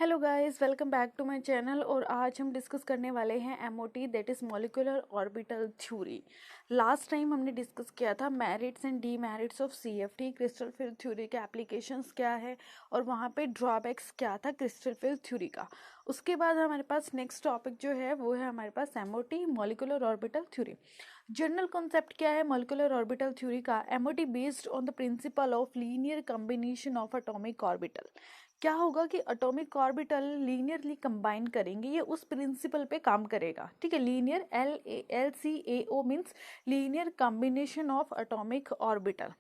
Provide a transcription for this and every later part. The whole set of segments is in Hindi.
Hello guys, welcome back to my channel. और आज हम डिस्कस करने वाले हैं MOT, that is molecular orbital theory. Last time हमने डिस्कस किया था merits and demerits of CFT, crystal field theory के एप्लीकेशंस क्या है और वहाँ पे ड्रॉबैक्स क्या था क्रिस्टल फील्ड थ्योरी का। उसके बाद हमारे पास नेक्स्ट टॉपिक जो है वो है हमारे पास MOT, molecular orbital theory. General concept क्या है मॉलिक्यूलर ऑर्बिटल थ्योरी का? MOT based on the principle of linear combination of atomic orbital. क्या होगा कि एटॉमिक ऑर्बिटल लीनियरली कंबाइन करेंगे, ये उस प्रिंसिपल पे काम करेगा। ठीक है, linear LCAO means linear combination of atomic orbital.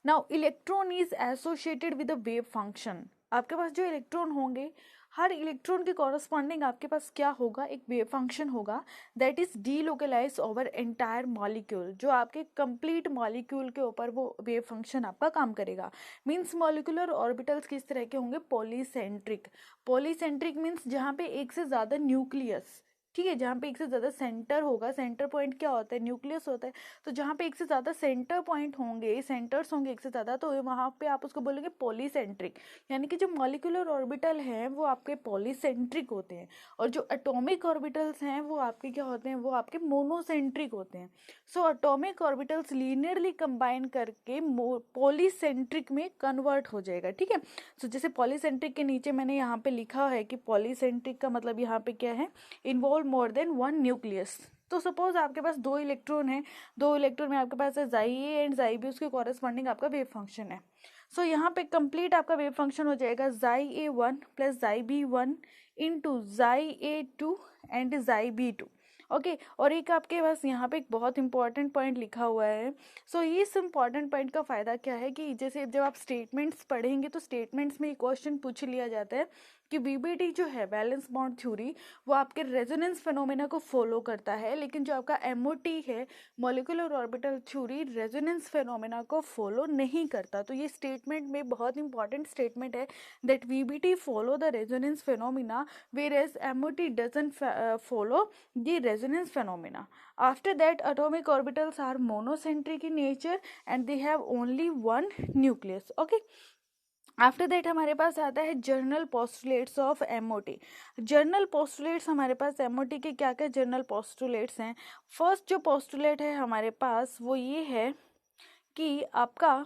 Now electron is associated with the wave function. आपके पास जो इलेक्ट्रॉन होंगे, हर इलेक्ट्रॉन के कॉरस्पॉन्डिंग आपके पास क्या होगा, एक वेव फंक्शन होगा that is delocalise over entire molecule. जो आपके कंप्लीट मॉलिक्यूल के ऊपर वो वेव फंक्शन आपका काम करेगा। मीन्स मॉलिक्यूलर ऑर्बिटल्स किस तरह के होंगे? पॉलीसेंट्रिक। पॉलीसेंट्रिक मीन्स जहाँ पे एक से ज़्यादा न्यूक्लियस, ठीक है, जहाँ पे एक से ज़्यादा सेंटर होगा। सेंटर पॉइंट क्या होता है? न्यूक्लियस होता है। तो जहाँ पे एक से ज़्यादा सेंटर पॉइंट होंगे, सेंटर्स होंगे एक से ज़्यादा, तो वहाँ पे आप उसको बोलेंगे पॉलीसेंट्रिक। यानी कि जो मॉलिक्यूलर ऑर्बिटल हैं वो आपके पॉलीसेंट्रिक होते हैं, और जो एटॉमिक ऑर्बिटल्स हैं वो आपके क्या होते हैं? वो आपके मोनोसेंट्रिक होते हैं। So atomic orbitals linearly combine करके पॉलीसेंट्रिक में कन्वर्ट हो जाएगा। ठीक है, सो जैसे पॉलीसेंट्रिक के नीचे मैंने यहाँ पे लिखा है कि पॉलीसेंट्रिक का मतलब यहाँ पे क्या है? Involve more than one nucleus. तो सपोज आपके पास दो इलेक्ट्रॉन है, दो इलेक्ट्रॉन में आपके पास है जाई ए एंड जाई बी, उसके कॉरेस्पॉन्डिंग आपका वेव फंक्शन है। सो यहाँ पे कंप्लीट आपका वेव फंक्शन हो जाएगा जाई ए वन प्लस जाई बी वन इंटू जाई ए टू एंड जाई बी टू। ओके, और एक आपके पास यहाँ पे एक बहुत इंपॉर्टेंट पॉइंट लिखा हुआ है। सो इस इंपॉर्टेंट पॉइंट का फ़ायदा क्या है कि जैसे जब आप स्टेटमेंट्स पढ़ेंगे तो स्टेटमेंट्स में एक क्वेश्चन पूछ लिया जाता है कि वीबीटी जो है वैलेंस बॉन्ड थ्योरी, वो आपके रेजोनेंस फेनोमेना को फॉलो करता है, लेकिन जो आपका एमओटी है molecular orbital theory, resonance phenomena को फॉलो नहीं करता। तो ये स्टेटमेंट में बहुत इंपॉर्टेंट स्टेटमेंट है that VBT follow the resonance phenomena whereas MOT doesn't follow the resonance phenomena. After that, atomic orbitals are monocentric in nature and they have only one nucleus. Okay. After that हमारे पास आता है general postulates of MOT. General postulates हमारे पास एमओटी के क्या क्या जर्नल पोस्टुलेट्स हैं? फर्स्ट जो पोस्टुलेट है हमारे पास वो ये है कि आपका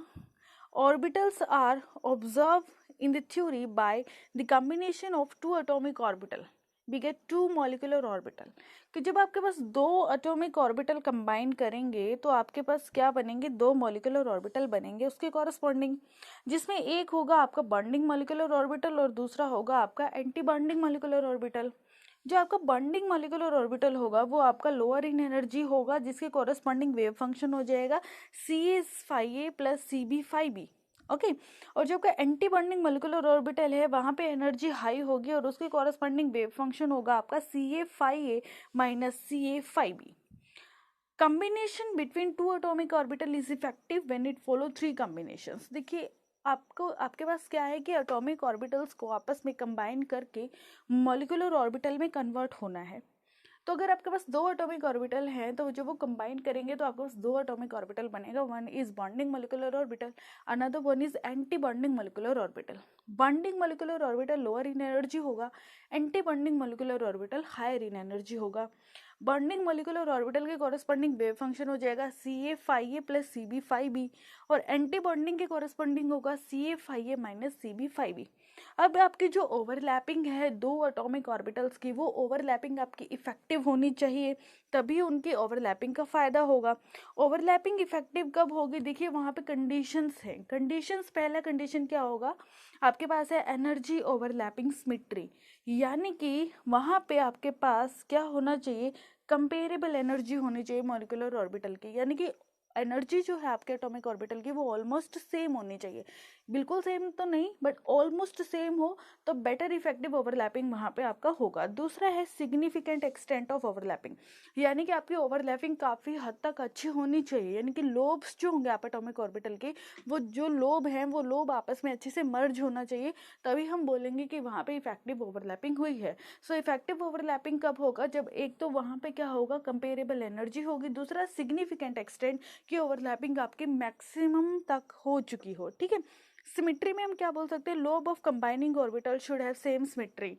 orbitals are observe in the theory by the combination of two atomic orbital we get two molecular orbital। कि जब आपके पास दो एटॉमिक ऑर्बिटल कंबाइन करेंगे तो आपके पास क्या बनेंगे? दो मॉलिक्यूलर ऑर्बिटल बनेंगे उसके कॉरस्पॉन्डिंग, जिसमें एक होगा आपका बॉन्डिंग मॉलिक्यूलर ऑर्बिटल और दूसरा होगा आपका एंटी बॉन्डिंग मॉलिक्यूलर ऑर्बिटल। जो आपका बॉन्डिंग मॉलिक्यूलर ऑर्बिटल होगा वो आपका लोअर इन एनर्जी होगा, जिसके कॉरस्पॉन्डिंग वेव फंक्शन हो जाएगा CA5A प्लस CB5B। ओके, और जो आपका एंटी बॉन्डिंग मॉलिक्यूलर ऑर्बिटल है वहाँ पे एनर्जी हाई होगी और उसके कॉरस्पॉन्डिंग वेव फंक्शन होगा आपका CA5A minus CA5B। Combination between two atomic orbital is effective when it follow three combinations. देखिए, आपको आपके पास क्या है कि एटॉमिक ऑर्बिटल्स को आपस में कंबाइन करके मॉलिक्यूलर ऑर्बिटल में कन्वर्ट होना है। तो अगर आपके पास दो एटॉमिक ऑर्बिटल हैं तो जब वो कंबाइन करेंगे तो आपके पास दो एटॉमिक ऑर्बिटल बनेगा। One is bonding molecular orbital, another one is anti bonding molecular orbital. Bonding molecular orbital lower in energy होगा, anti bonding molecular orbital higher in energy होगा। बॉन्डिंग मॉलिक्यूलर ऑर्बिटल के कॉरस्पॉन्डिंग वेव फंक्शन हो जाएगा CA5A प्लस CB5B, और एंटी बॉन्डिंग के कॉरस्पॉन्डिंग होगा CA5A माइनस CB5B। अब आपकी जो ओवरलैपिंग है दो एटॉमिक ऑर्बिटल्स की, वो ओवरलैपिंग आपकी इफेक्टिव होनी चाहिए, तभी उनकी ओवरलैपिंग का फायदा होगा। ओवरलैपिंग इफेक्टिव कब होगी? देखिए वहाँ पे कंडीशंस हैं। कंडीशंस, पहला कंडीशन क्या होगा? आपके पास है एनर्जी ओवरलैपिंग सिमेट्री, यानी कि वहाँ पे आपके पास क्या होना चाहिए? कंपेरेबल एनर्जी होनी चाहिए मॉलिक्यूलर ऑर्बिटल की, यानी कि एनर्जी जो है आपके एटॉमिक ऑर्बिटल की वो ऑलमोस्ट सेम होनी चाहिए। बिल्कुल सेम तो नहीं बट ऑलमोस्ट सेम हो तो बेटर इफेक्टिव ओवरलैपिंग वहाँ पे आपका होगा। दूसरा है सिग्निफिकेंट एक्सटेंट ऑफ ओवरलैपिंग, यानी कि आपकी ओवरलैपिंग काफ़ी हद तक अच्छी होनी चाहिए, यानी कि लोब्स जो होंगे आप एटॉमिक ऑर्बिटल के, वो जो लोब हैं वो लोब आपस में अच्छे से मर्ज होना चाहिए, तभी हम बोलेंगे कि वहाँ पे इफेक्टिव ओवरलैपिंग हुई है। सो इफेक्टिव ओवरलैपिंग कब होगा? जब एक तो वहाँ पे क्या होगा? कंपेरेबल एनर्जी होगी, दूसरा सिग्निफिकेंट एक्सटेंट की ओवरलैपिंग आपकी मैक्सिमम तक हो चुकी हो। ठीक है, सिमिट्री में हम क्या बोल सकते हैं, lobe of combining orbital should have same symmetry.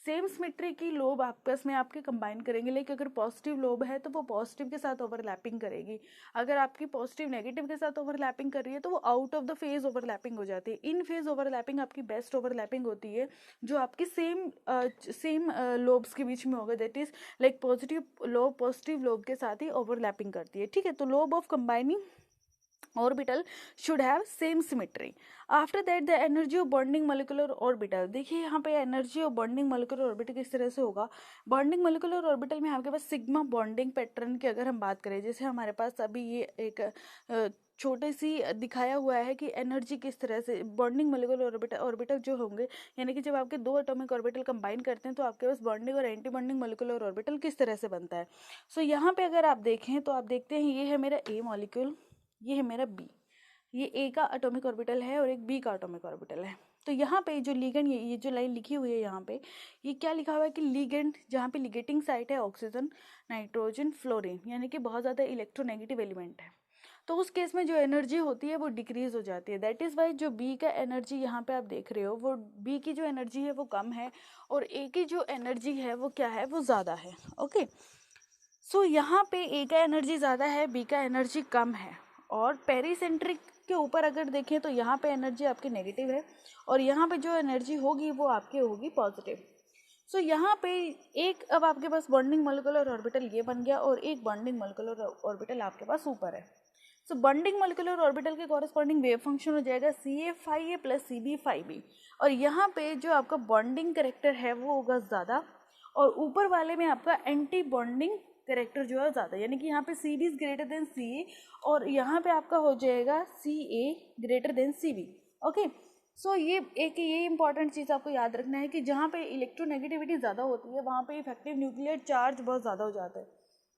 Same symmetry की लोब आपस में आपके कंबाइन करेंगे, लेकिन अगर पॉजिटिव लोब है तो वो पॉजिटिव के साथ ओवरलैपिंग करेगी, अगर आपकी पॉजिटिव नेगेटिव के साथ ओवरलैपिंग कर रही है तो वो out of the phase overlapping हो जाती है। इन फेज ओवरलैपिंग आपकी बेस्ट ओवरलैपिंग होती है जो आपकी सेम लोब्स के बीच में होगा, that is like positive lobe के साथ ही ओवरलैपिंग करती है, ठीक है। तो lobe of combining orbital should have same symmetry. After that the energy of bonding molecular orbital, देखिए यहाँ पे energy of bonding molecular orbital किस तरह से होगा। बॉन्डिंग मोलिकुलर ऑर्बिटल में आपके पास सिग्मा बॉन्डिंग पैटर्न की अगर हम बात करें, जैसे हमारे पास अभी ये एक छोटे सी दिखाया हुआ है कि एनर्जी किस तरह से बॉन्डिंग मोलिकुलर ऑर्बिटल जो होंगे, यानी कि जब आपके दो एटॉमिक ऑर्बिटल कंबाइन करते हैं तो आपके पास बॉन्डिंग और एंटी बॉन्डिंग मोलिकुलर ऑर्बिटल किस तरह से बनता है। सो यहाँ पे अगर आप देखें तो आप देखते हैं ये है मेरा ए मॉलिक्यूल, ये है मेरा बी, ये ए का एटॉमिक ऑर्बिटल है और एक बी का एटॉमिक ऑर्बिटल है। तो यहाँ पे जो लिगेंड, ये जो लाइन लिखी हुई है यहाँ पे, ये क्या लिखा हुआ है कि लिगेंड, जहाँ पे लिगेटिंग साइट है ऑक्सीजन, नाइट्रोजन, फ्लोरीन, यानी कि बहुत ज़्यादा इलेक्ट्रोनेगेटिव एलिमेंट है, तो उस केस में जो एनर्जी होती है वो डिक्रीज हो जाती है। दैट इज़ वाई जो बी का एनर्जी यहाँ पे आप देख रहे हो, वो बी की जो एनर्जी है वो कम है और ए की जो एनर्जी है वो क्या है, वो ज़्यादा है। ओके, सो यहाँ पे ए का एनर्जी ज़्यादा है, बी का एनर्जी कम है, और पेरीसेंट्रिक के ऊपर अगर देखें तो यहाँ पे एनर्जी आपकी नेगेटिव है और यहाँ पे जो एनर्जी होगी वो आपकी होगी पॉजिटिव। सो यहाँ पे एक अब आपके पास बॉन्डिंग मोलिकुलर ऑर्बिटल ये बन गया और एक बॉन्डिंग मोलिकुलर ऑर्बिटल आपके पास ऊपर है। सो बॉन्डिंग मोलिकुलर ऑर्बिटल के कॉरेस्पॉन्डिंग वेव फंक्शन हो जाएगा CA5A + CB5B, और यहाँ पे जो आपका बॉन्डिंग करेक्टर है वो होगा ज़्यादा और ऊपर वाले में आपका एंटी बॉन्डिंग करेक्टर जो है ज़्यादा, यानी कि यहाँ पे CB is greater than CA और यहाँ पे आपका हो जाएगा CA greater than CB। Okay, so ये इंपॉर्टेंट चीज़ आपको याद रखना है कि जहाँ पे इलेक्ट्रोनेगेटिविटी ज़्यादा होती है वहाँ पे इफेक्टिव न्यूक्लियर चार्ज बहुत ज़्यादा हो जाता है,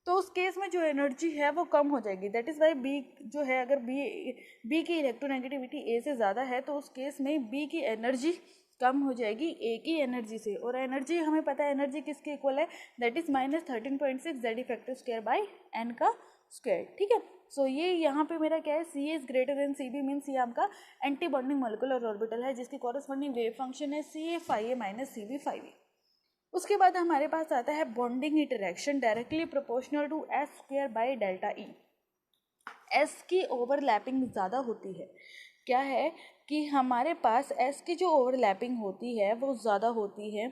तो उस केस में जो एनर्जी है वो कम हो जाएगी। दैट इज़ वाई बी जो है, अगर बी की इलेक्ट्रोनेगेटिविटी ए से ज़्यादा है तो उस केस में बी की एनर्जी कम हो जाएगी ए की एनर्जी से, और एनर्जी हमें पता है एनर्जी किसके इक्वल है, that is -13.6 Z effective square by n का स्क्वायर, ठीक है। सो ये यहाँ पे मेरा क्या है, C is greater than C B, means ये आपका एंटी बॉन्डिंग मोलिकुलर ऑर्बिटल है जिसकी कॉरेस्पॉन्डिंग वेव फंक्शन है CA5A - CB5A। उसके बाद हमारे पास आता है bonding interaction directly proportional to S² by delta E. S की ओवरलैपिंग ज़्यादा होती है, क्या है कि हमारे पास एस की जो ओवरलैपिंग होती है वो ज़्यादा होती है,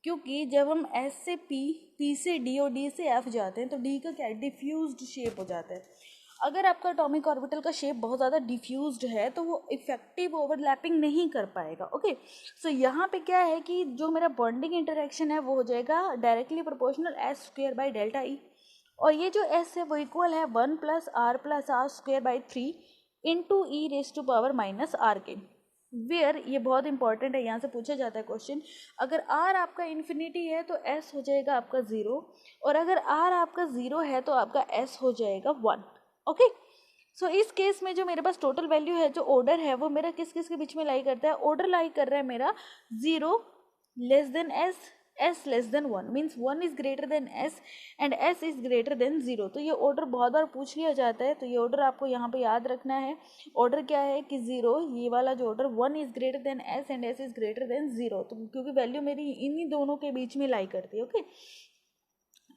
क्योंकि जब हम एस से पी से डी और डी से एफ जाते हैं तो डी का क्या है, डिफ्यूज्ड शेप हो जाता है। अगर आपका एटॉमिक ऑर्बिटल का शेप बहुत ज़्यादा डिफ्यूज्ड है तो वो इफेक्टिव ओवरलैपिंग नहीं कर पाएगा। ओके, सो यहाँ पे क्या है कि जो मेरा बॉन्डिंग इंटरेक्शन है वो हो जाएगा directly proportional S² by delta ई, और ये जो S है वो इक्वल है 1 + R+R² 3 × E⁻⁻R के, वेयर ये बहुत इंपॉर्टेंट है, यहाँ से पूछा जाता है क्वेश्चन, अगर R आपका इन्फिनिटी है तो S हो जाएगा आपका 0, और अगर R आपका 0 है तो आपका S हो जाएगा 1। ओके, सो इस केस में जो मेरे पास टोटल वैल्यू है, जो ऑर्डर है वो मेरा किस किस के बीच में लाई करता है, ऑर्डर लाई कर रहा है मेरा 0 less than S, S less than 1, means 1 is greater then S and S is greater then 0। तो ये ऑर्डर बहुत बार पूछ लिया जाता है, तो ये ऑर्डर आपको यहाँ पे याद रखना है। ऑर्डर क्या है कि 0, ये वाला जो order 1 is greater then S and S is greater then 0, तो क्योंकि वैल्यू मेरी इन्हीं दोनों के बीच में लाई करती है। ओके,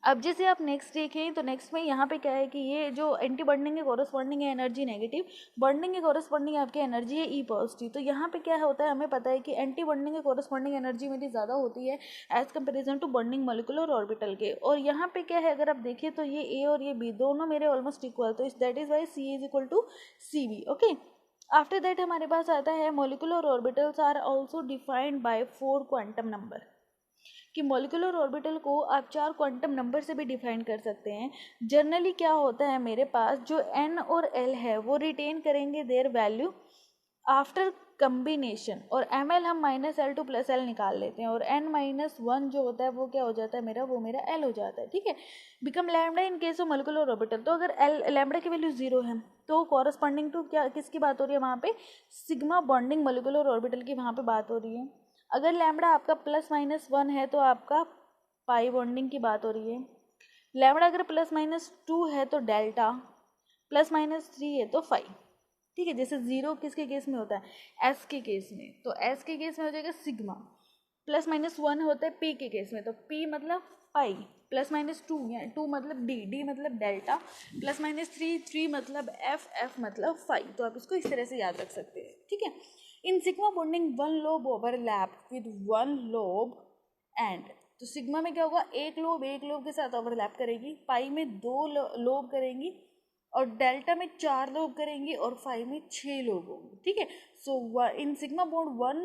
अब जैसे आप नेक्स्ट देखें तो नेक्स्ट में यहाँ पे क्या है कि ये जो एंटी बॉन्डिंग के कॉरेस्पॉन्डिंग है एनर्जी नेगेटिव, बॉन्डिंग के कॉरेस्पॉन्डिंग आपकी एनर्जी है ई पॉजिटिव। तो यहाँ पे क्या होता है, हमें पता है कि एंटी बॉन्डिंग के कॉरेस्पॉन्डिंग एनर्जी मेरी ज़्यादा होती है as comparison to bonding molecular orbital के, और यहाँ पे क्या है, अगर आप देखिए तो ये ए और ये बी दोनों मेरे ऑलमोस्ट इक्वल, तो that is why C is equal to C B. Okay, after that हमारे पास आता है molecular orbitals are also defined by 4 quantum number, कि मॉलिक्यूलर ऑर्बिटल को आप 4 क्वांटम नंबर से भी डिफाइन कर सकते हैं। जनरली क्या होता है, मेरे पास जो n और l है वो रिटेन करेंगे देयर वैल्यू आफ्टर कम्बिनेशन, और ml हम -L2 + L निकाल लेते हैं, और n-1 जो होता है वो क्या हो जाता है मेरा, वो मेरा L हो जाता है, ठीक है। Become lambda in case of molecular orbital, तो अगर L लैम्डा की वैल्यू 0 है तो कॉरस्पॉन्डिंग टू क्या, किसकी बात हो रही है वहाँ पे, सिग्मा बॉन्डिंग मोलिकुलर ऑर्बिटल की वहाँ पे बात हो रही है। अगर लैम्डा आपका +-1 है तो आपका पाई बॉन्डिंग की बात हो रही है। लैम्डा अगर +-2 है तो डेल्टा, +-3 है तो फाई। ठीक है। जैसे जीरो किसके केस में होता है, एस के केस में, तो एस के केस में हो जाएगा सिग्मा। प्लस माइनस वन होता है पी के केस में, तो पी मतलब पाई। प्लस माइनस टू, टू मतलब डी, डी मतलब delta. Plus minus three, three मतलब एफ, एफ मतलब फाइव। तो आप इसको इस तरह से याद रख सकते हैं, ठीक है। In sigma bonding one lobe overlap with one lobe and, तो सिग्मा में क्या होगा, एक लोब के साथ ओवरलैप करेगी, पाई में दो लोब करेंगी, और डेल्टा में चार लोब करेंगी, और फाइव में 6 लोब होंगे, ठीक है। So in sigma bond one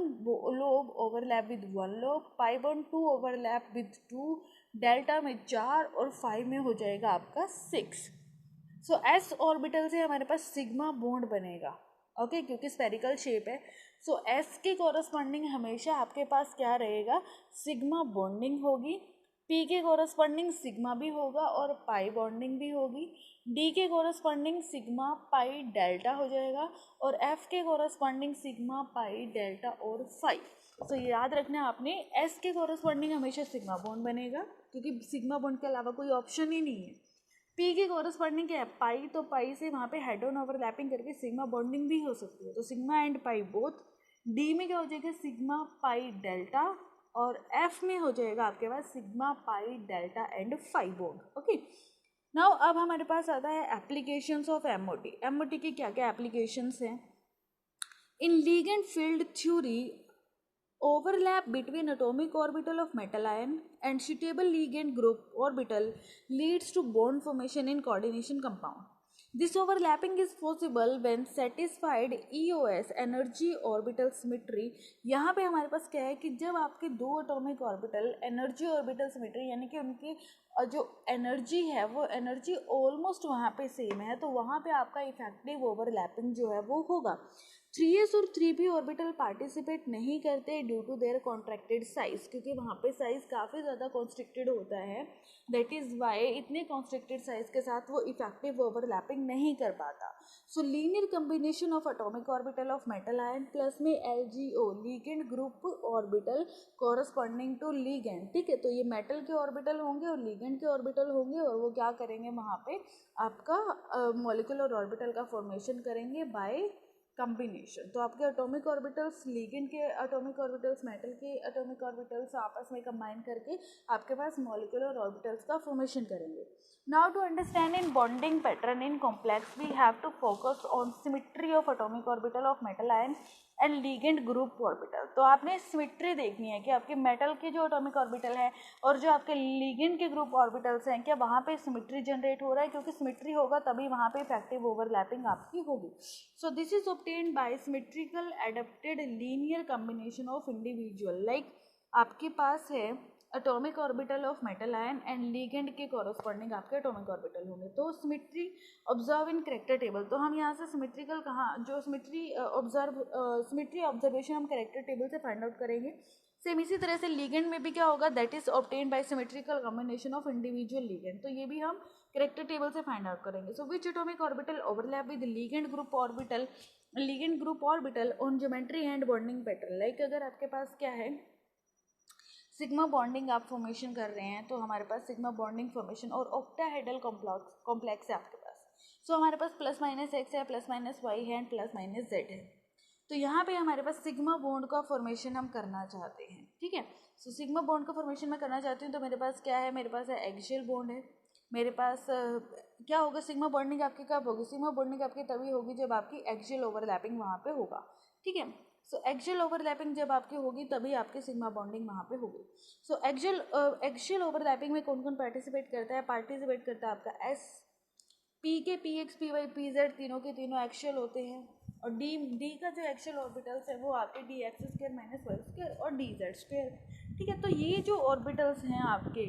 lobe overlap with one lobe, pi bond two overlap with two, delta में 4 और फाइव में हो जाएगा आपका 6। सो एस ऑर्बिटल से हमारे पास सिग्मा बॉन्ड बनेगा, ओके, क्योंकि स्फेरिकल शेप है। सो एस के कॉरस्पॉन्डिंग हमेशा आपके पास क्या रहेगा, सिग्मा बॉन्डिंग होगी। पी के कॉरस्पॉन्डिंग सिग्मा भी होगा और पाई बॉन्डिंग भी होगी। डी के कॉरस्पॉन्डिंग सिग्मा पाई डेल्टा हो जाएगा, और एफ के कॉरस्पॉन्डिंग सिग्मा पाई डेल्टा और फाइव। तो याद रखना आपने, एस के कॉरस्पॉन्डिंग हमेशा सिग्मा बॉन्ड बनेगा, क्योंकि सिग्मा बॉन्ड के अलावा कोई ऑप्शन ही नहीं है। पी के कॉरस्पॉन्डिंग क्या है, पाई, तो पाई से वहाँ पे हेड ऑन ओवरलैपिंग करके सिग्मा बॉन्डिंग भी हो सकती है, तो sigma and pi both. D में क्या हो जाएगा, सिग्मा पाई डेल्टा, और एफ में हो जाएगा आपके पास sigma pi delta and five bond, okay. Now अब हमारे पास आता है एप्लीकेशंस ऑफ एमओटी। एमओटी की क्या क्या एप्लीकेशंस हैं। In ligand field theory, overlap between atomic orbital of metal ion and suitable ligand group orbital leads to bond formation in coordination compound. This overlapping is possible when satisfied EOS energy orbital symmetry. यहाँ पे हमारे पास क्या है कि जब आपके दो atomic orbital energy orbital symmetry, यानी कि उनकी जो एनर्जी है वो एनर्जी ऑलमोस्ट वहाँ पे सेम है, तो वहाँ पे आपका इफेक्टिव ओवरलैपिंग जो है वो होगा। 3s और 3p ऑर्बिटल पार्टिसिपेट नहीं करते due to their contracted size, क्योंकि वहाँ पे साइज काफ़ी ज़्यादा कॉन्स्ट्रिक्टेड होता है। दैट इज़ वाई इतने कॉन्स्ट्रिक्टेड साइज के साथ वो इफेक्टिव ओवरलैपिंग नहीं कर पाता। So linear combination of atomic orbital of metal ion plus में LGO ligand group orbital corresponding to ligand, ठीक है। तो ये मेटल के ऑर्बिटल होंगे और लीगेंड के ऑर्बिटल होंगे, और वो क्या करेंगे, वहाँ पे आपका मॉलिक्यूलर ऑर्बिटल का फॉर्मेशन करेंगे बाय कम्बिनेशन। तो आपके एटॉमिक ऑर्बिटल्स लिगेंड के एटॉमिक ऑर्बिटल्स मेटल के एटॉमिक ऑर्बिटल्स आपस में कंबाइन करके आपके पास मॉलिक्यूलर ऑर्बिटल्स का फॉर्मेशन करेंगे। Now to understand in bonding pattern in complex we have to focus on symmetry of atomic orbital of metal ion and ligand group orbital. तो आपने सिमेट्री देखनी है कि आपके मेटल के जो एटॉमिक ऑर्बिटल है और जो आपके लिगेंड के ग्रुप ऑर्बिटल्स हैं, क्या वहाँ पे सिमेट्री जनरेट हो रहा है, क्योंकि सिमेट्री होगा तभी वहाँ पे इफेक्टिव ओवरलैपिंग आपकी होगी। So this is obtained by symmetrical adapted linear combination of individual, like आपके पास है atomic orbital of metal ion and ligand के कॉरस्पॉन्डिंग आपके एटॉमिक ऑर्बिटल होंगे। तो symmetry observe in character table, तो हम यहाँ से सिमेट्रिकल कहाँ जो सिमेट्री ऑब्जर्वेशन हम कैरेक्टर टेबल से फाइंड आउट करेंगे। सेम इसी तरह से लिगेंड में भी क्या होगा, that is obtained by symmetrical combination of individual ligand, तो ये भी हम कैरेक्टर टेबल से फाइंड आउट करेंगे। So which atomic orbital overlap with ligand group orbital on geometry and bonding pattern. Like अगर आपके पास क्या है, सिग्मा बॉन्डिंग आप फॉर्मेशन कर रहे हैं, तो हमारे पास सिग्मा बॉन्डिंग फॉर्मेशन और ऑक्टाहेड्रल कॉम्प्लेक्स है आपके पास। सो हमारे पास प्लस माइनस एक्स है, प्लस माइनस वाई है एंड प्लस माइनस जेड है। तो यहाँ पे हमारे पास सिग्मा बॉन्ड का फॉर्मेशन हम करना चाहते हैं, ठीक है। सो सिग्मा बॉन्ड का फॉर्मेशन मैं करना चाहती हूँ, तो मेरे पास क्या है, मेरे पास है एक्सियल बॉन्ड है। मेरे पास क्या होगा, सिग्मा बॉन्डिंग आपकी कब होगी, सिग्मा बॉन्डिंग आपकी तभी होगी जब आपकी एक्सियल ओवरलैपिंग वहाँ पे होगा, ठीक है। सो एक्सियल ओवरलैपिंग जब आपकी होगी तभी आपकी सिग्मा बॉन्डिंग वहाँ पे होगी। सो एक्सियल ओवरलैपिंग में कौन कौन पार्टिसिपेट करता है, पार्टिसिपेट करता है आपका एस, पी के p x p y p z तीनों के तीनों एक्सियल होते हैं, और डी का जो एक्सियल ऑर्बिटल्स है वो आपके d x square minus y square और डी जेड स्क्वायर, ठीक है। तो ये जो ऑर्बिटल्स हैं आपके,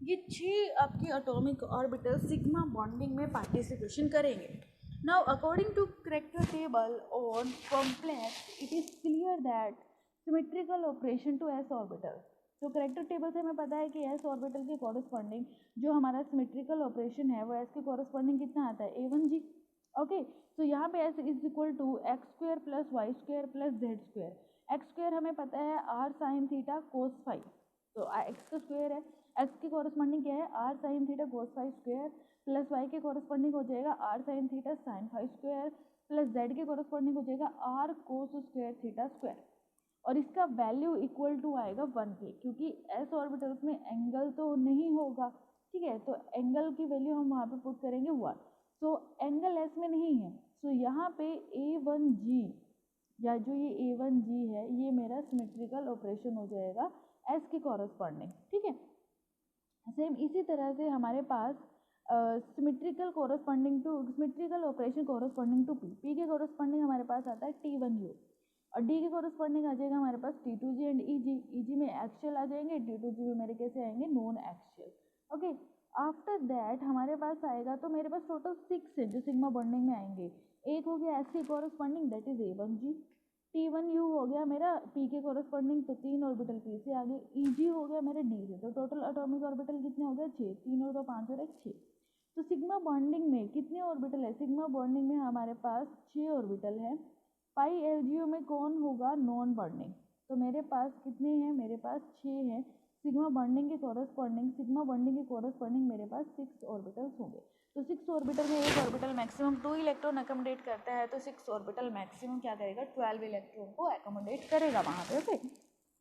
ये 6 आपके एटॉमिक ऑर्बिटल सिग्मा बॉन्डिंग में पार्टिसिपेशन करेंगे। Now, according to character table on complex, it is clear that symmetrical operation to s orbital. तो करेक्टर टेबल से हमें पता है कि s ऑर्बिटल के कॉरस्पॉन्डिंग जो हमारा सिमेट्रिकल ऑपरेशन है वो s के कॉरस्पॉन्डिंग कितना आता है, a1g, ओके। तो यहाँ पे s is equal to x square plus y square plus z square. X square हमें पता है r sine theta cos five, तो एक्स का स्क्वायर है, एक्स की कॉरस्पॉन्डिंग क्या है, r sine theta cos five square plus y के कॉरस्पॉन्डिंग हो जाएगा r sine theta sine five square plus z के कॉरस्पॉन्डिंग हो जाएगा r cos square theta square, और इसका वैल्यू इक्वल टू आएगा 1 के, क्योंकि एस ऑर्बिटल्स में एंगल तो नहीं होगा, ठीक है, तो एंगल की वैल्यू हम वहाँ पे पुट करेंगे 1। सो एंगल एस में नहीं है, सो यहाँ पे A1G या जो ये A1G है ये मेरा सिमेट्रिकल ऑपरेशन हो जाएगा एस के कॉरस्पॉन्डिंग, ठीक है। सेम इसी तरह से हमारे पास symmetrical operation corresponding to P के कॉरस्पॉन्डिंग हमारे पास आता है T1U, और डी के कॉरस्पॉन्डिंग आ जाएगा हमारे पास T2G एंड EG में एक्सियल आ जाएंगे, T2G में मेरे कैसे आएंगे non axial, okay. After that हमारे पास आएगा, तो मेरे पास टोटल 6 है जो सिग्मा बॉन्डिंग में आएंगे। एक हो गया एस के corresponding that is A1G, T1U हो गया मेरा पी के कॉरस्पॉन्डिंग, तो 3 ऑर्बिटल पी से आगे, EG हो गया मेरे डी से, तो टोटल एटॉमिक ऑर्बिटल कितने हो गए 6, 3 और 2 5 और 1 6। तो सिग्मा बॉन्डिंग में कितने ऑर्बिटल है, सिग्मा बॉन्डिंग में हमारे पास 6 ऑर्बिटल है। पाई LGO में कौन होगा नॉन बॉन्डिंग, तो मेरे पास कितने हैं, मेरे पास 6 हैं। सिग्मा बॉन्डिंग के कॉरस्पॉन्डिंग मेरे पास 6 ऑर्बिटल्स होंगे। तो 6 ऑर्बिटल में एक ऑर्बिटल मैक्सिमम 2 इलेक्ट्रॉन अकोमोडेट करता है, तो 6 ऑर्बिटल मैक्सिमम क्या करेगा 12 इलेक्ट्रॉन को अकोमोडेट करेगा वहाँ पे, ओके।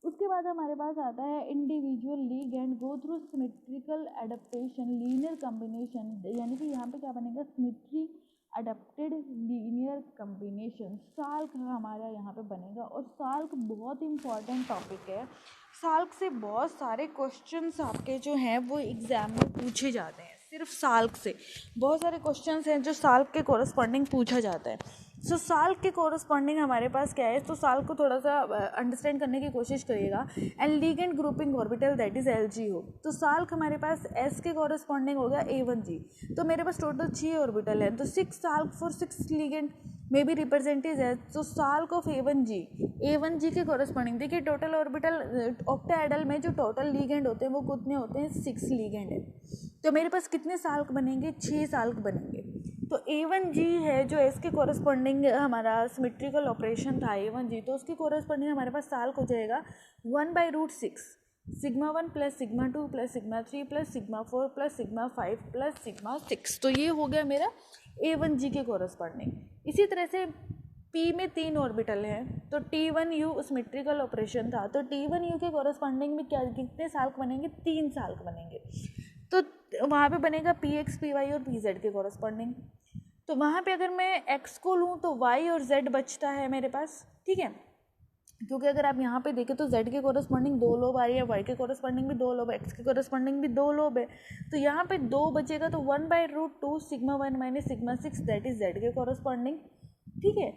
उसके बाद हमारे पास आता है individual ligand go through symmetrical adaptation linear combination, यानी कि यहाँ पे क्या बनेगा symmetry adapted linear combination, Salk हमारा यहाँ पे बनेगा। और साल्क बहुत इंपॉर्टेंट टॉपिक है, साल्क से बहुत सारे क्वेश्चंस आपके जो हैं वो एग्जाम में पूछे जाते हैं, सिर्फ साल्क से बहुत सारे क्वेश्चंस हैं जो साल्क के कोरस्पॉन्डिंग पूछा जाता है। सो साल्क के कोरस्पॉन्डिंग हमारे पास क्या है, तो साल्क को थोड़ा सा अंडरस्टैंड करने की कोशिश करिएगा। And ligand grouping orbital that is LGO, तो साल्क हमारे पास S के कोरस्पॉन्डिंग हो गया A1G, तो मेरे पास टोटल 6 ऑर्बिटल है, तो 6 SALC for 6 ligand may be represented है। तो साल्क ऑफ A1G के कोरस्पॉन्डिंग देखिए, टोटल ऑर्बिटल ऑक्टाहेड्रल में जो टोटल लीगेंड होते हैं वो कितने होते हैं 6 लीगेंड है, तो मेरे पास कितने साल्क बनेंगे 6 साल्क बनेंगे। तो A1G है जो S के कोरस्पॉन्डिंग हमारा सिमेट्रिकल ऑपरेशन था A1G, तो उसके कोरस्पॉन्डिंग हमारे पास साल्क हो जाएगा 1/√6 sigma 1 plus sigma 2 plus sigma 3 plus sigma 4 plus sigma 5 plus sigma 6, तो ये हो गया मेरा A1G के कोरस्पॉन्डिंग। इसी तरह से P में 3 ऑर्बिटल हैं, तो T1U सिमेट्रिकल ऑपरेशन था, तो T1U के कोरस्पॉन्डिंग में क्या कितने साल्क बनेंगे 3 साल्क बनेंगे, तो वहाँ पे बनेगा PX PY और PZ के कोरस्पॉन्डिंग। तो वहाँ पे अगर मैं X को लूँ तो Y और Z बचता है मेरे पास, ठीक है, क्योंकि अगर आप यहाँ पे देखें तो Z के कोरस्पॉन्डिंग 2 लोब आ रही है, Y के कोरस्पॉन्डिंग भी 2 लोब है, X के कोरस्पॉन्डिंग भी 2 लोब है, तो यहाँ पे 2 बचेगा, तो 1/√2 sigma 1 minus sigma 6 that is Z के कोरस्पॉन्डिंग, ठीक है।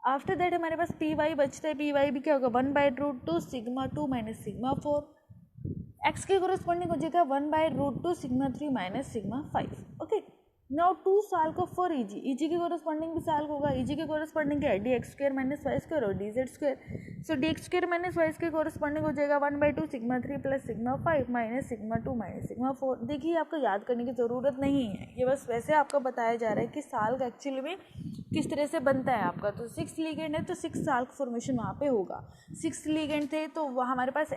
आफ्टर दैट हमारे पास PY बचता है, PY भी क्या होगा 1/√2 सिग्मा 2 माइनस सिग्मा 4, X के कोरस्पॉन्डिंग हो जाएगा 1/√2 sigma 3 minus sigma 5, okay. Now 2 Salk for EG के कोरस्पॉन्डिंग भी साल्क होगा, EG के कोरस्पॉन्डिंग क्या है DX² माइनस Y² और DZ², सो DX² माइनस Y के कोरस्पॉन्डिंग हो जाएगा 1/2 sigma 3 plus sigma 5 minus sigma 2 minus sigma 4। देखिए आपको याद करने की ज़रूरत नहीं है, ये बस वैसे आपको बताया जा रहा है कि साल्क एक्चुअली में किस तरह से बनता है आपका। तो 6 लीगेंड है तो 6 साल्क फॉर्मेशन वहाँ पे होगा, 6 लीगेंड थे तो वहाँ हमारे पास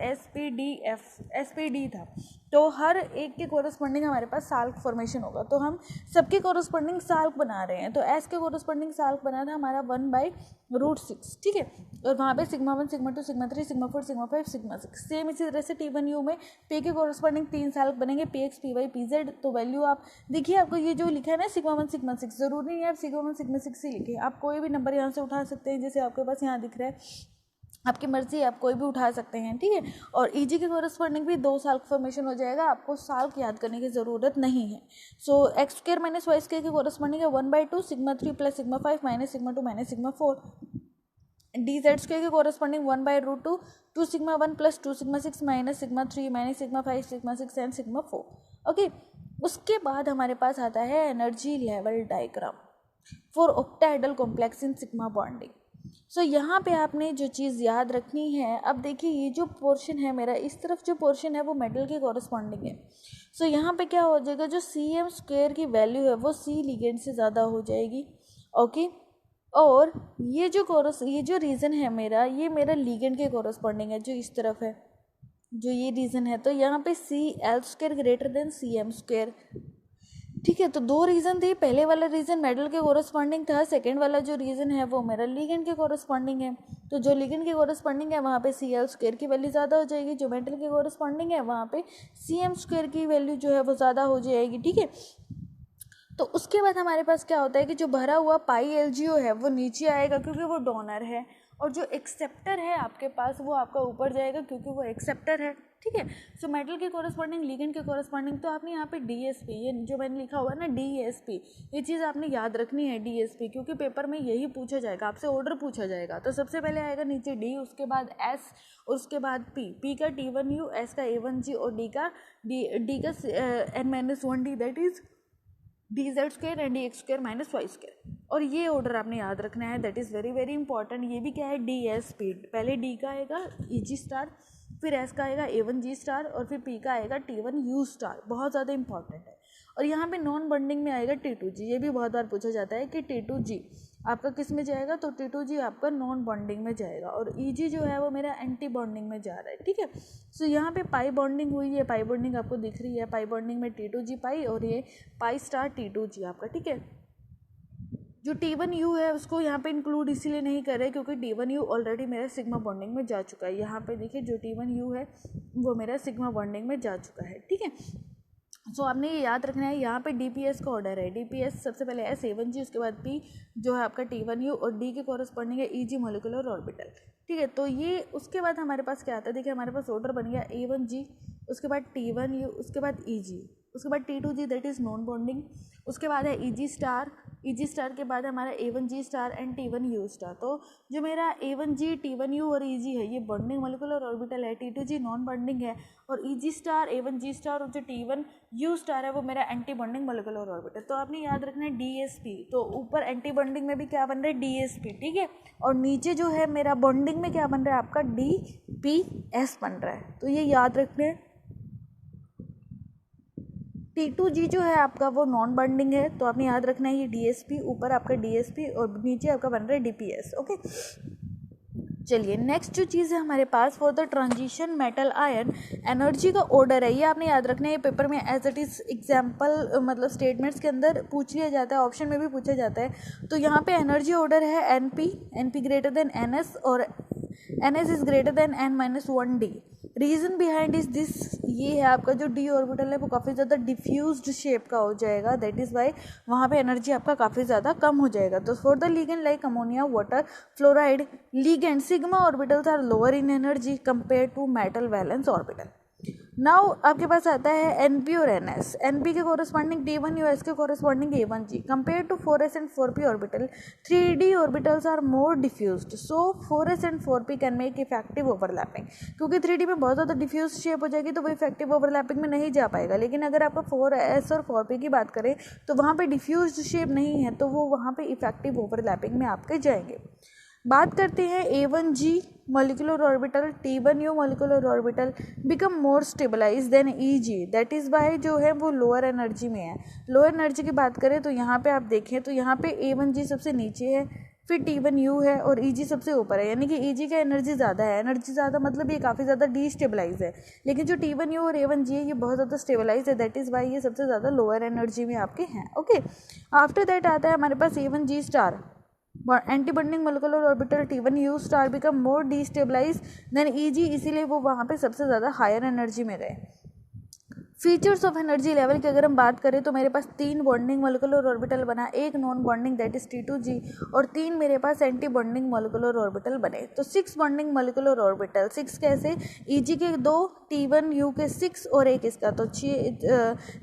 SPD था, तो हर एक के कोरस्पॉन्डिंग हमारे पास साल्क फॉर्मेशन होगा, तो हम सबके कोरस्पॉन्डिंग साल्क बना रहे हैं। तो S के कोरस्पॉन्डिंग साल्क बना था हमारा 1/√6, ठीक है, और वहाँ पे sigma 1 sigma 2 sigma 3 sigma 4 sigma 5 sigma 6। Same इसी तरह से T1U में P के कोरस्पॉन्डिंग 3 साल्क बनेंगे PX PY PZ, तो वैल्यू आप देखिए, आपको ये जो लिखा है ना सिग्मा 1 सिग्मा 6, ज़रूरी नहीं है आप सिग्मा 1 सिग्मा 6 ही लिखें, आप कोई भी नंबर यहाँ से उठा सकते हैं, जैसे आपके पास यहाँ दिख रहा है, आपकी मर्जी है, आप कोई भी उठा सकते हैं, ठीक है। और EG के कोरस्पॉन्डिंग भी 2 साल्क फॉर्मेशन हो जाएगा, आपको साल्क याद करने की ज़रूरत नहीं है। सो X² माइनस Y² के कोरस्पॉन्डिंग है 1/2 sigma 3 plus sigma 5 minus sigma 2 minus sigma 4। DZ² के corresponding 1/√2 2 sigma 1 plus 2 sigma 6 minus sigma 3 minus sigma 5 sigma 6 and sigma 4, okay. उसके बाद हमारे पास आता है energy level diagram for octahedral complex in sigma bonding. So यहाँ पे आपने जो चीज़ याद रखनी है, अब देखिए ये जो पोर्शन है मेरा, इस तरफ जो पोर्शन है वो मेटल के कॉरस्पॉन्डिंग है। सो यहाँ पे क्या हो जाएगा, जो Cm² की वैल्यू है वो C लिगेंड से ज़्यादा हो जाएगी, ओके। और ये जो रीज़न है मेरा, ये मेरा लिगेंड के कॉरस्पॉन्डिंग है, जो इस तरफ है, जो ये रीज़न है, तो यहाँ पे Cl² ग्रेटर देन Cm²। ठीक है, तो दो रीज़न थे। पहले वाला रीज़न मेटल के कोरस्पॉन्डिंग था, सेकेंड वाला जो रीज़न है वो मेरा लिगेंड के कोरस्पॉन्डिंग है। तो जो लिगेंड के कोरस्पॉन्डिंग है वहाँ पे Cl² की वैल्यू ज़्यादा हो जाएगी, जो मेटल के कोरस्पॉन्डिंग है वहाँ पे Cm² की वैल्यू जो है वो ज़्यादा हो जाएगी। ठीक है, तो उसके बाद हमारे पास क्या होता है कि जो भरा हुआ पाई LgO है वो नीचे आएगा क्योंकि वो डोनर है, और जो एक्सेप्टर है आपके पास वो आपका ऊपर जाएगा क्योंकि वो एक्सेप्टर है। ठीक है, सो मेटल के कोरस्पॉन्डिंग लिगेंड के कोरस्पॉन्डिंग, तो आपने यहाँ पे DSP, ये जो मैंने लिखा हुआ है ना DSP, ये चीज़ आपने याद रखनी है DSP, क्योंकि पेपर में यही पूछा जाएगा, आपसे ऑर्डर पूछा जाएगा। तो सबसे पहले आएगा नीचे D, उसके बाद S, उसके बाद P का T1U, S का A1G और D का N-1D, that is dz² and dx² - y²। और ये ऑर्डर आपने याद रखना है, that is very very important. ये भी क्या है DSP, पहले D का आएगा Eg*, फिर S का आएगा A1G*, और फिर P का आएगा T1U*, बहुत ज़्यादा इंपॉर्टेंट है। और यहाँ पे नॉन बॉन्डिंग में आएगा T2G, ये भी बहुत बार पूछा जाता है कि T2G आपका किस में जाएगा, तो T2G आपका नॉन बॉन्डिंग में जाएगा, और Eg जो है वो मेरा एंटी बॉन्डिंग में जा रहा है। ठीक है, सो यहाँ पे पाई बॉन्डिंग हुई है, पाई बॉन्डिंग आपको दिख रही है, पाई बॉन्डिंग में T2G पाई, और ये पाई स्टार T2G आपका। ठीक है, जो T1U है उसको यहाँ पे इंक्लूड इसीलिए नहीं कर रहे क्योंकि T1U ऑलरेडी मेरा सिग्मा बॉन्डिंग में जा चुका है। यहाँ पे देखिए जो T1U है वो मेरा सिग्मा बॉन्डिंग में जा चुका है। ठीक है, सो आपने ये याद रखना है। यहाँ पे DPS का ऑर्डर है, DPS सबसे पहले S A1G, उसके बाद P जो है आपका T1U, और D के कॉरस्पॉन्डिंग है EG मोलिकुलर ऑर्बिटल। ठीक है, तो ये उसके बाद हमारे पास क्या आता है, देखिए हमारे पास ऑर्डर बन गया A1G, उसके बाद T1U, उसके बाद EG, उसके बाद T2G that is non bonding, उसके बाद है EG* के बाद हमारा A1G* एंड T1U*। तो जो मेरा A1G, T1U और EG है ये बॉन्डिंग मोलिकुलर ऑर्बिटल है, T2G नॉन बॉन्डिंग है, और EG*, A1G* और जो T1U* है वो मेरा एंटी बॉन्डिंग मोलिकुलर ऑर्बिटल। तो आपने याद रखना है DSP, तो ऊपर एंटी बॉन्डिंग में भी क्या बन रहा है DSP। ठीक है, और नीचे जो है मेरा बॉन्डिंग में क्या बन रहा है आपका DPS बन रहा है, तो ये याद रखना है। T2G जो है आपका वो नॉन बॉन्डिंग है, तो आपने याद रखना है ये DSP, ऊपर आपका DSP और नीचे आपका बन रहा है DPS। ओके, चलिए नेक्स्ट जो चीज़ है हमारे पास for the transition metal ion energy का ऑर्डर है, ये आपने याद रखना है। ये पेपर में एज इट इज़ एग्जाम्पल मतलब स्टेटमेंट्स के अंदर पूछ लिया जाता है, ऑप्शन में भी पूछा जाता है। तो यहाँ पे एनर्जी ऑर्डर है NP ग्रेटर देन NS और NS is greater than N-1D। Reason behind is this, ये है आपका जो D ऑर्बिटल है वो काफ़ी ज़्यादा डिफ्यूज्ड शेप का हो जाएगा, दैट इज़ वाई वहाँ पे एनर्जी आपका काफ़ी ज़्यादा कम हो जाएगा। तो for the ligand like ammonia, water, fluoride, ligand sigma orbitals are lower in energy compare to metal valence orbital. Now आपके पास आता है NP और NS। NP के कोरस्पॉन्डिंग T1U, S के corresponding A1G। Compare to 4s एंड 4p orbital 3D orbitals are more diffused, so 4s एंड 4p can make effective overlapping. क्योंकि 3D में बहुत ज़्यादा डिफ्यूज शेप हो जाएगी तो वो इफेक्टिव ओवरलैपिंग में नहीं जा पाएगा, लेकिन अगर आपका 4s और 4p की बात करें तो वहाँ पे डिफ्यूज शेप नहीं है, तो वो वहाँ पे इफेक्टिव ओवरलैपिंग में आपके जाएंगे। बात करते हैं A1G molecular orbital, T1U molecular orbital become more stabilise than EG, that is by जो है वो लोअर एनर्जी में है। लोअर एनर्जी की बात करें तो यहाँ पे आप देखें तो यहाँ पे A1G सबसे नीचे है, फिर T1U है और EG सबसे ऊपर है, यानी कि EG का एनर्जी ज़्यादा है। एनर्जी ज़्यादा मतलब ये काफ़ी ज़्यादा डीस्टेबलाइज है, लेकिन जो T1U और A1G है ये बहुत ज़्यादा स्टेबलाइज है, दैट इज़ वाई ये सबसे ज़्यादा लोअर एनर्जी में आपके हैं। ओके, आफ्टर दैट आता है हमारे पास A1G*, anti bonding molecular orbital T1U* become more destabilise than EG, इसीलिए वो वहाँ पे सबसे ज़्यादा हायर एनर्जी में रहे। फीचर्स ऑफ एनर्जी लेवल की अगर हम बात करें तो मेरे पास 3 बॉन्डिंग मोलिकुलर ऑर्बिटल बना, एक non bonding that is T2G, और 3 मेरे पास एंटी बॉन्डिंग मोलिकुलर ऑर्बिटल बने। तो 6 बॉन्डिंग मोलिकुलर ऑर्बिटल, 6 कैसे, EG के 2, T1U के 6 और एक इसका, तो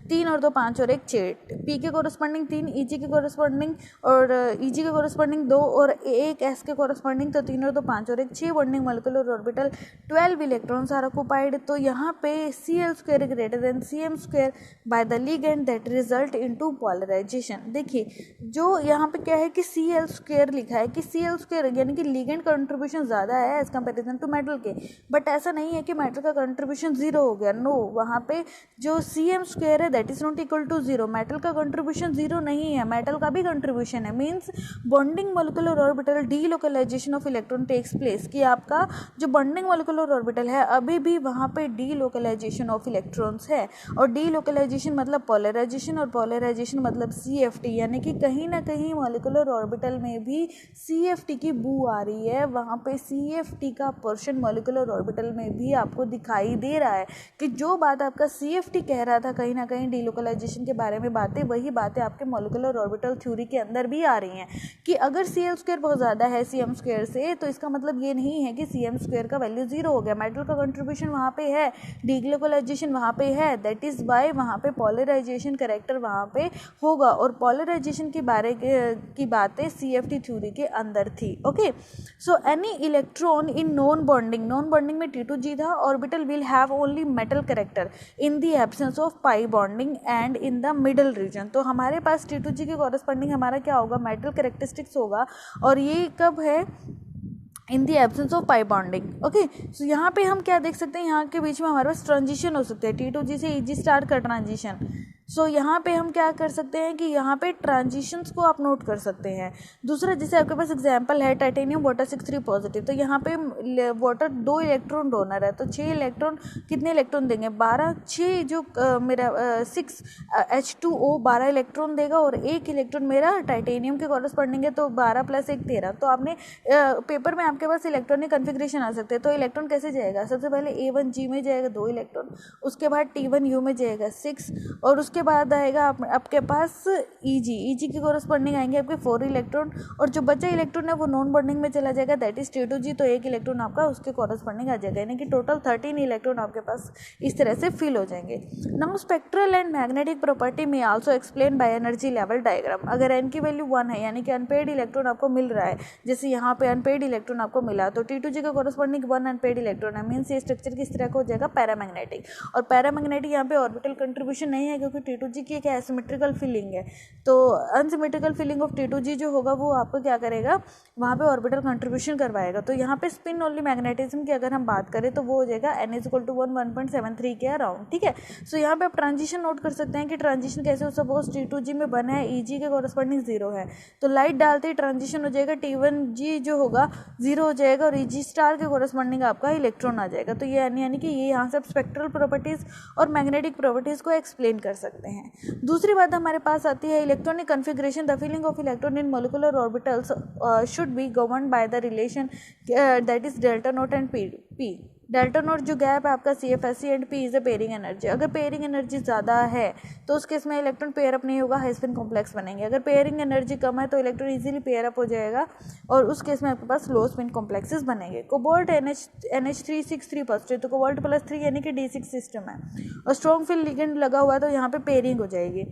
3 और 2 5 और एक 6, P के कोरस्पॉन्डिंग 3, EG के कोरस्पॉन्डिंग और EG के कोरस्पॉन्डिंग 2 और एक S के कोरस्पॉन्डिंग, तो 3 और 2 5 और एक 6 bonding molecular orbital, 12 electrons are occupied. तो यहाँ पे Cl² greater than Cm² by the ligand that result into polarisation. देखिए जो यहाँ पे क्या है कि Cl² लिखा है कि Cl² यानी कि लिगेंड कंट्रीब्यूशन ज़्यादा है एज कंपेरिजन टू मेटल के, बट ऐसा नहीं है कि मेटल का कंट्रीब्यूशन 0 हो गया, नो, वहाँ पे जो Cm² है that is not equal to 0, metal का कंट्रीब्यूशन 0 नहीं है, मेटल का भी कंट्रीब्यूशन है। Means bonding molecular orbital delocalisation of electron takes place, कि आपका जो बॉन्डिंग मोलिकुलर ऑर्बिटल है अभी भी वहाँ पे डीलोकलाइजेशन ऑफ इलेक्ट्रॉन्स है, और डीलोकलाइजेशन मतलब पोलराइजेशन, और पोलराइजेशन मतलब CFT, यानी कि कहीं ना कहीं मॉलिक्यूलर ऑर्बिटल में भी CFT की बू आ रही है, वहाँ पे CFT का पोर्शन मॉलिक्यूलर ऑर्बिटल में भी आपको दिखाई दे रहा है कि जो बात आपका CFT कह रहा था कहीं ना कहीं डीलोकलाइजेशन के बारे में बातें, वही बातें आपके मॉलिक्यूलर ऑर्बिटल थ्योरी के अंदर भी आ रही हैं कि अगर Cl² बहुत ज़्यादा है Cm² से, तो इसका मतलब ये नहीं है कि Cm² का वैल्यू 0 हो गया, मेटल का कंट्रीब्यूशन वहाँ पे है, डीग्लोकलाइजेशन वहाँ पे है, दैट इज़ वाई वहाँ पे पोलराइजेशन करेक्टर वहाँ पे होगा, और पोलराइजेशन की बातें CFT थ्योरी के अंदर थी। Okay, so any electron in non bonding में T2G था, orbital will have only metal character in the absence of pi bonding and in the middle region. तो हमारे पास T2G के कॉरस्पॉन्डिंग हमारा क्या होगा, मेटल करेक्टरिस्टिक्स होगा, और ये कब है, in the absence of pi bonding. Okay, so यहाँ पे हम क्या देख सकते हैं, यहाँ के बीच में हमारे पास ट्रांजिशन हो सकते हैं, T2G से EG* का ट्रांजिशन। सो यहाँ पे हम क्या कर सकते हैं कि यहाँ पे ट्रांजिशंस को आप नोट कर सकते हैं। दूसरा, जैसे आपके पास एग्जांपल है टाइटेनियम वाटर 6 पॉजिटिव, तो यहाँ पे वाटर 2 इलेक्ट्रॉन डोनर है, तो 6 इलेक्ट्रॉन कितने इलेक्ट्रॉन देंगे, 12, 6 जो मेरा 6 H2O 12 इलेक्ट्रॉन देगा, और 1 इलेक्ट्रॉन मेरा टाइटेनियम के कॉरस्पॉन्डिंग है, तो 12 + 1 13। तो आपने पेपर में आपके पास इलेक्ट्रॉनिक कन्फिग्रेशन आ सकते हैं, तो इलेक्ट्रॉन कैसे जाएगा, सबसे पहले A1G में जाएगा 2 इलेक्ट्रॉन, उसके बाद T1U में जाएगा 6, और उसके बाद आएगा आपके पास EG के कॉरस्पॉन्डिंग आएंगे आपके 4 इलेक्ट्रॉन, और जो बचा इलेक्ट्रॉन है वो नॉन बॉन्डिंग में चला जाएगा, दैट इज T2G, तो 1 इलेक्ट्रॉन आपका उसके कॉरस्पॉन्डिंग आ जाएगा, यानी कि टोटल 13 इलेक्ट्रॉन आपके पास इस तरह से फिल हो जाएंगे। Now spectral and magnetic property में also explain by energy level diagram. अगर n की वैल्यू 1 है, यानी कि अनपेड इलेक्ट्रॉन आपको मिल रहा है, जैसे यहाँ पे अनपेड इलेक्ट्रॉन आपको मिला, तो T2G का कॉरस्पॉन्डिंग 1 अनपेड इलेक्ट्रॉन है, मीन्स ये स्ट्रक्चर किस तरह का हो जाएगा, पैरामैग्नेटिक। और पैरामैग्नेटिक यहाँ पे ऑर्बिटल कंट्रीब्यूशन नहीं है, क्योंकि T2G की एक एसिमेट्रिकल फीलिंग है, तो अनसिमेट्रिकल फीलिंग ऑफ T2G जो होगा वो आपको क्या करेगा, वहाँ पे ऑर्बिटल कंट्रीब्यूशन करवाएगा। तो यहाँ पे स्पिन ओनली मैग्नेटिज्म की अगर हम बात करें तो वो हो जाएगा n = 1.73 के अराउंड। ठीक है, सो यहाँ पे आप ट्रांजिशन नोट कर सकते हैं कि ट्रांजिशन कैसे हो, सपोज T2G में बना है, EG के कॉरस्पॉन्डिंग 0 है, तो लाइट डालते ही ट्रांजिशन हो जाएगा, T1G जो होगा 0 हो जाएगा, और EG* के कॉरस्पॉन्डिंग आपका इलेक्ट्रॉन आ जाएगा। तो ये यानी कि ये यहाँ से आप स्पेक्ट्रल प्रॉपर्टीज और मैग्नेटिक प्रॉपर्टीज को एक्सप्लेन कर सकते हैं। दूसरी बात हमारे पास आती है electronic configuration, the feeling of electron in molecular orbitals should be governed by the relation that is delta naught and P. Delta naught जो गैप है आपका CFSE and P is a pairing energy. अगर पेयरिंग एनर्जी ज़्यादा है तो उस केस में इलेक्ट्रॉन पेयर अप नहीं होगा, हाई स्पिन कॉम्प्लेक्स बनेंगे। अगर पेयरिंग एनर्जी कम है तो इलेक्ट्रॉन इजीली पेयर अप हो जाएगा, और उस केस में आपके पास लो स्पिन कॉम्प्लेक्सेस बनेंगे। कोबाल्ट NH3 पॉजिटिव, तो कोबाल्ट +3 यानी कि D6 सिस्टम है, और स्ट्रॉन्ग फील्ड लिगेंड लगा हुआ है, तो यहाँ पे पेयरिंग हो जाएगी।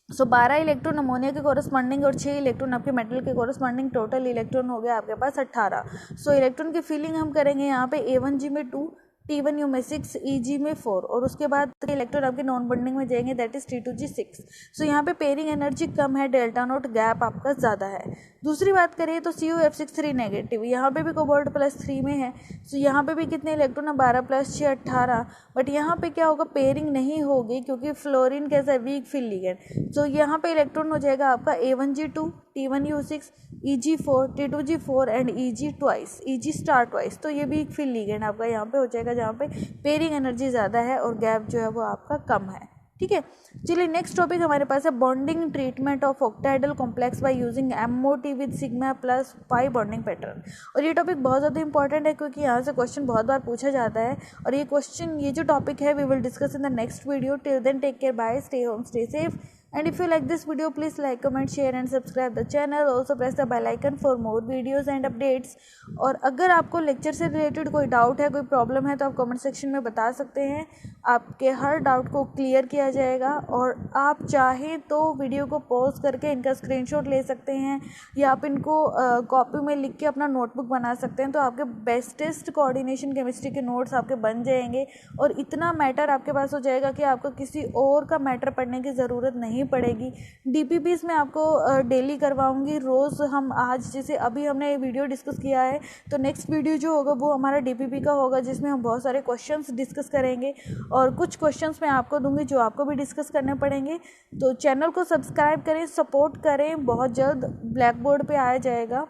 सो 12 इलेक्ट्रॉन अमोनिया के कॉरस्पॉन्डिंग और 6 इलेक्ट्रॉन आपके मेटल के कॉरस्पॉन्डिंग, टोटल इलेक्ट्रॉन हो गया आपके पास 18। सो इलेक्ट्रॉन की फीलिंग हम करेंगे यहाँ पे A1G में 2, T1U में 6, EG में 4, और उसके बाद इलेक्ट्रॉन आपके नॉन बॉन्डिंग में जाएंगे, दैट इज T2G 6। सो यहाँ पे पेयरिंग एनर्जी कम है, डेल्टा नोट गैप आपका ज़्यादा है। दूसरी बात करिए तो CuF6 नेगेटिव, यहाँ पे भी कोबाल्ट +3 में है, सो यहाँ पे भी कितने इलेक्ट्रॉन है, 12 + 6 18, बट यहाँ पे क्या होगा, पेयरिंग नहीं होगी क्योंकि फ्लोरीन कैसा है, वीक फील्ड लिगेंड। सो यहाँ पे इलेक्ट्रॉन हो जाएगा आपका A1G 2, T1U 6, EG 4, T2G 4 and EG twice. तो ये वीक फील्ड लिगेंड आपका यहाँ पे हो जाएगा, जहाँ पे पेयरिंग एनर्जी ज़्यादा है और गैप जो है वो आपका कम है। ठीक है, चलिए नेक्स्ट टॉपिक हमारे पास है bonding treatment of ऑक्टाइडल complex by using MOT with sigma plus pi bonding pattern. और ये टॉपिक बहुत ज़्यादा इंपॉर्टेंट है क्योंकि यहाँ से क्वेश्चन बहुत बार पूछा जाता है, और ये जो टॉपिक है we will discuss in the next video. Till then take care, bye, stay home, stay safe, and if you like this video please like, comment, share and subscribe the channel. Also press the bell icon for more videos and updates. और अगर आपको लेक्चर से रिलेटेड कोई डाउट है, कोई प्रॉब्लम है, तो आप कमेंट सेक्शन में बता सकते हैं, आपके हर डाउट को क्लियर किया जाएगा। और आप चाहें तो वीडियो को पॉज करके इनका स्क्रीनशॉट ले सकते हैं, या आप इनको कॉपी में लिख के अपना नोटबुक बना सकते हैं, तो आपके बेस्टेस्ट कोऑर्डिनेशन केमिस्ट्री के नोट्स आपके बन जाएंगे, और इतना मैटर आपके पास हो जाएगा कि आपको किसी और का मैटर पढ़ने की ज़रूरत नहीं पड़ेगी। DPPs में आपको डेली करवाऊंगी रोज़। हम आज जैसे अभी हमने ये वीडियो डिस्कस किया है, तो नेक्स्ट वीडियो जो होगा वो हमारा DPP का होगा, जिसमें हम बहुत सारे क्वेश्चंस डिस्कस करेंगे, और कुछ क्वेश्चंस मैं आपको दूंगी जो आपको भी डिस्कस करने पड़ेंगे। तो चैनल को सब्सक्राइब करें, सपोर्ट करें, बहुत जल्द ब्लैक बोर्ड पे आया जाएगा।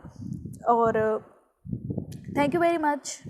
और थैंक यू वेरी मच।